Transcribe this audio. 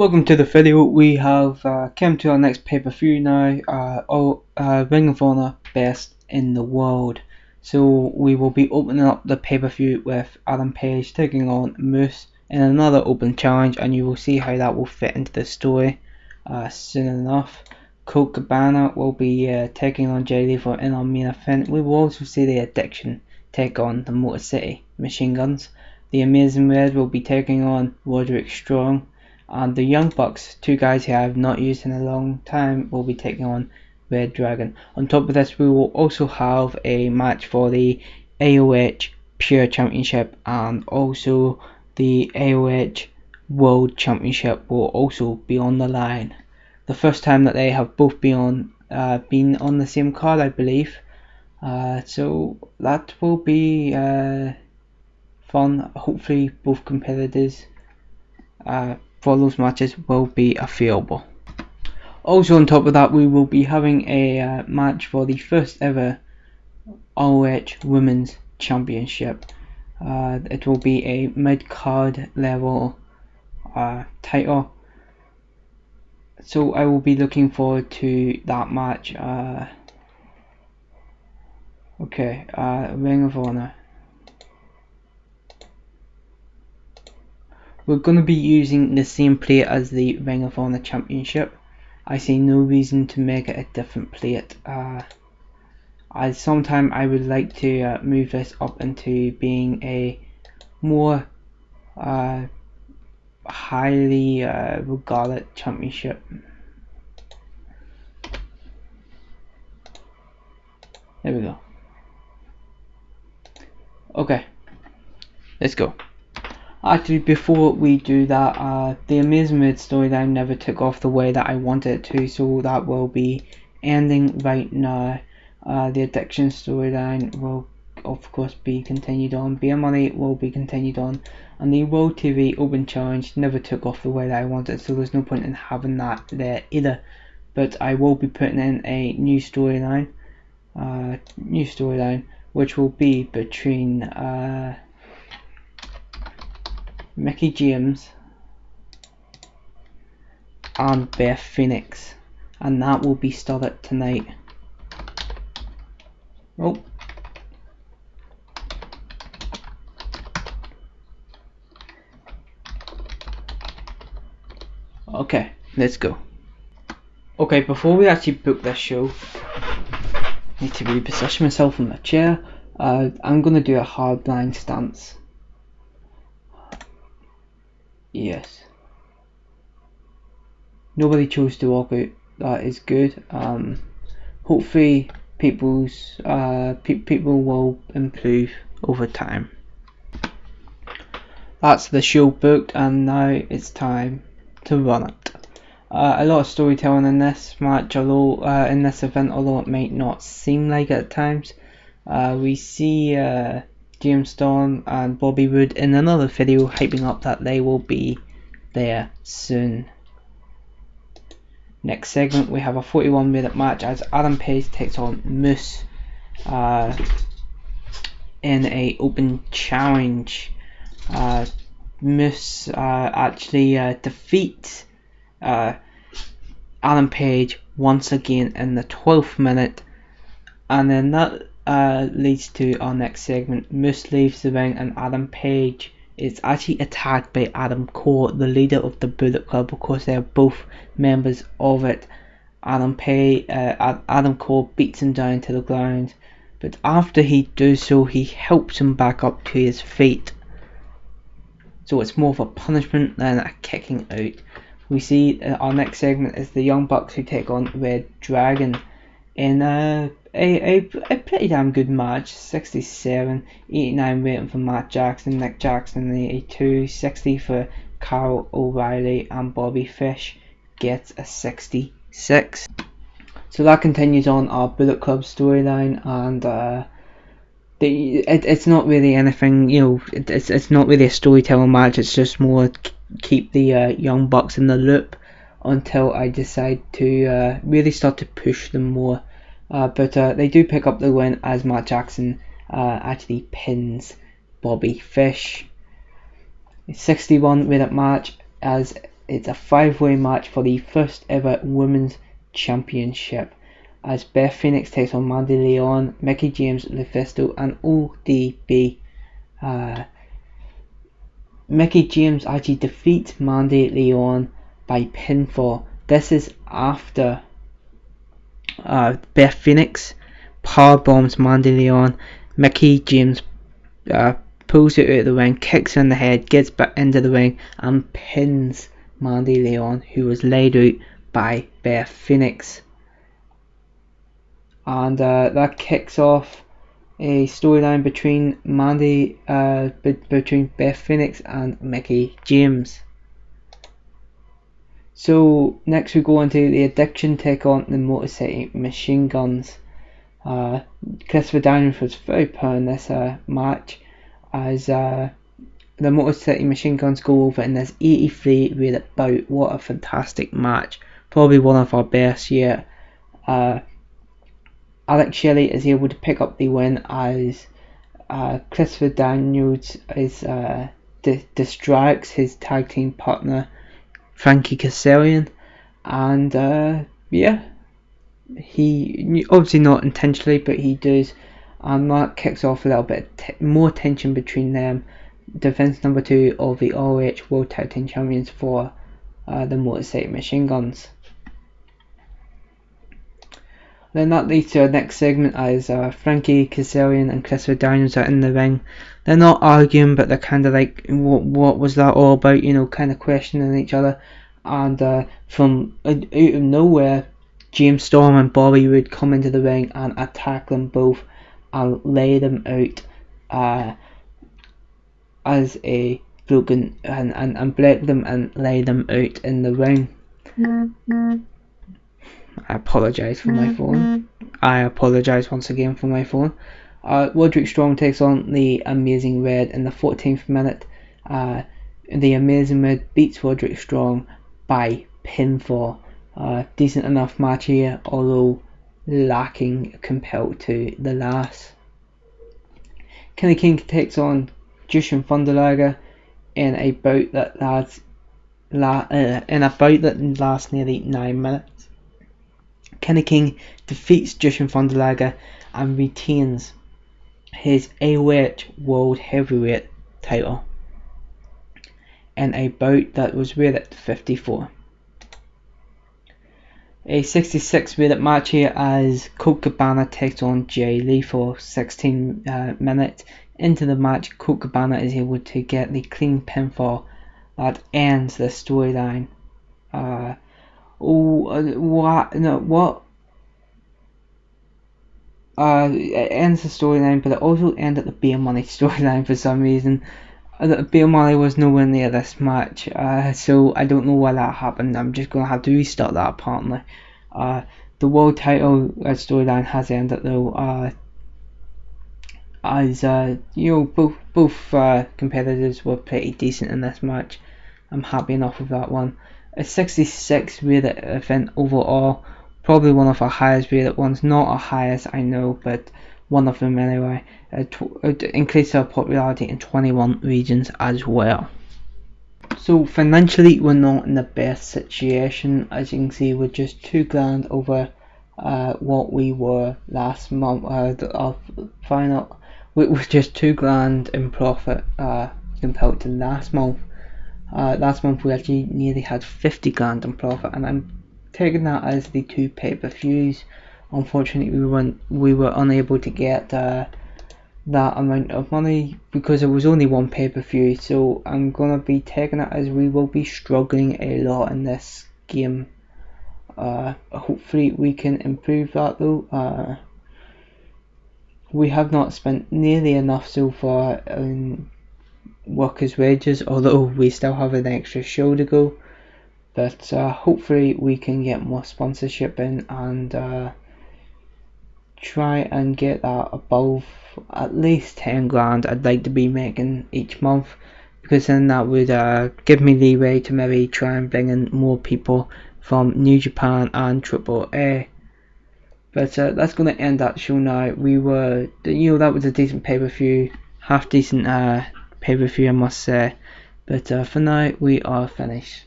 Welcome to the video. We have come to our next pay-per-view now. Ring of Honor Best in the World. So we will be opening up the pay-per-view with Adam Page taking on Moose in another open challenge, and you will see how that will fit into the story soon enough. Colt Cabana will be taking on Jay Lethal in our main event. We will also see the Addiction take on the Motor City Machine Guns. The Amazing Red will be taking on Roderick Strong. And the Young Bucks, two guys who I have not used in a long time, will be taking on Red Dragon. On top of this, we will also have a match for the ROH Pure Championship, and also the ROH World Championship will also be on the line. The first time that they have both been on the same card, I believe. So that will be fun. Hopefully both competitors for those matches will be available. Also on top of that, we will be having a match for the first ever ROH Women's Championship. It will be a mid-card level title. So I will be looking forward to that match. Ring of Honor. We're going to be using the same plate as the Ring of Honor Championship. I see no reason to make it a different plate. Sometime I would like to move this up into being a more highly regarded championship. There we go. Okay, let's go. Actually, before we do that, the Amazing Red storyline never took off the way that I wanted it to, so that will be ending right now. The Addiction storyline will of course be continued on, Beer Money will be continued on, and the World TV Open Challenge never took off the way that I wanted, so there's no point in having that there either. But I will be putting in a new storyline, which will be between Mickie James and Beth Phoenix, and that will be started tonight. Oh, okay, let's go. Okay, before we actually book this show, I need to reposition myself in the chair. I'm gonna do a hard blind stance. Yes. Nobody chose to walk out. That is good. Hopefully, people will improve over time. That's the show booked, and now it's time to run it. A lot of storytelling in this match, although in this event, although it might not seem like it at times. We see James Storm and Bobby Roode in another video hyping up that they will be there soon. Next segment, we have a 41-minute match as Adam Page takes on Moose in a open challenge. Moose actually defeats Adam Page once again in the 12th minute, and then that leads to our next segment. Moose leaves the ring and Adam Page is actually attacked by Adam Cole, the leader of the Bullet Club, because they are both members of it. Adam Cole beats him down to the ground, but after he does so, he helps him back up to his feet. So it's more of a punishment than a kicking out. We see our next segment is the Young Bucks who take on Red Dragon in a pretty damn good match. 67, 89 rating for Matt Jackson, Nick Jackson 82, 60 for Kyle O'Reilly, and Bobby Fish gets a 66. So that continues on our Bullet Club storyline, and it's not really anything, you know, it's not really a storytelling match, it's just more keep the Young Bucks in the loop until I decide to really start to push them more. But they do pick up the win as Matt Jackson actually pins Bobby Fish. 61 minute match as it's a 5-way match for the first ever women's championship, as Beth Phoenix takes on Mandy Leon, Mickie James, Lufisto, and ODB. Mickie James actually defeats Mandy Leon by pinfall. This is after Beth Phoenix power bombs Mandy Leon. Mickie James pulls her out of the ring, kicks her in the head, gets back into the ring, and pins Mandy Leon, who was laid out by Beth Phoenix. And that kicks off a storyline between between Beth Phoenix and Mickie James. So next we go into the Addiction take on the Motor City Machine Guns. Christopher Daniels was very poor in this match, as the Motor City Machine Guns go over in this 83-minute bout. What a fantastic match, probably one of our best yet. Alex Shelley is able to pick up the win, as Christopher Daniels distracts his tag team partner Frankie Kazarian, and he obviously not intentionally, but he does, and that kicks off a little bit more tension between them. Defense number 2 of the ROH World Tag Team Champions for the Motor City Machine Guns. Then that leads to our next segment, as Frankie Kazarian and Christopher Daniels are in the ring. They're not arguing, but they're kind of like, what was that all about, kind of questioning each other. And from out of nowhere, James Storm and Bobby Roode come into the ring and attack them both and lay them out as a broken, and break them and lay them out in the ring. I apologise for my phone. I apologise once again for my phone. Roderick Strong takes on the Amazing Red in the 14th minute. The Amazing Red beats Roderick Strong by pinfall. Decent enough match here, although lacking compared to the last. Kenny King takes on Jushin Thunder Liger in a bout that lasts nearly 9 minutes. Kenny King defeats Jushin Thunder Liger and retains his AOH World Heavyweight title in a bout that was rated at 54. A 66-minute match here, as Colt Cabana takes on Jay Lee for 16 minutes. Into the match, Colt Cabana is able to get the clean pinfall that ends the storyline. It ends the storyline, but it also ended the Beer Money storyline for some reason. Beer Money was nowhere near this match, so I don't know why that happened. I'm just going to have to restart that apparently. The world title storyline has ended though, as both competitors were pretty decent in this match. I'm happy enough with that one. A 66 rated event overall, probably one of our highest rated ones, not our highest I know, but one of them anyway. It increased our popularity in 21 regions as well. So financially we're not in the best situation, as you can see. We're just $2,000 over what we were last month. Our final, we were just $2,000 in profit compared to last month. Last month we actually nearly had $50,000 in profit, and I'm taking that as the 2 pay-per-views. Unfortunately we were unable to get that amount of money because it was only 1 pay-per-view, so I'm gonna be taking it as we will be struggling a lot in this game. Hopefully we can improve that though. We have not spent nearly enough so far in workers' wages, although we still have an extra show to go, but hopefully we can get more sponsorship in and try and get that above at least $10,000 I'd like to be making each month, because then that would give me leeway to maybe try and bring in more people from New Japan and AAA. But that's going to end that show now. That was a decent pay-per-view, half decent pay-per-view I must say, but for now we are finished.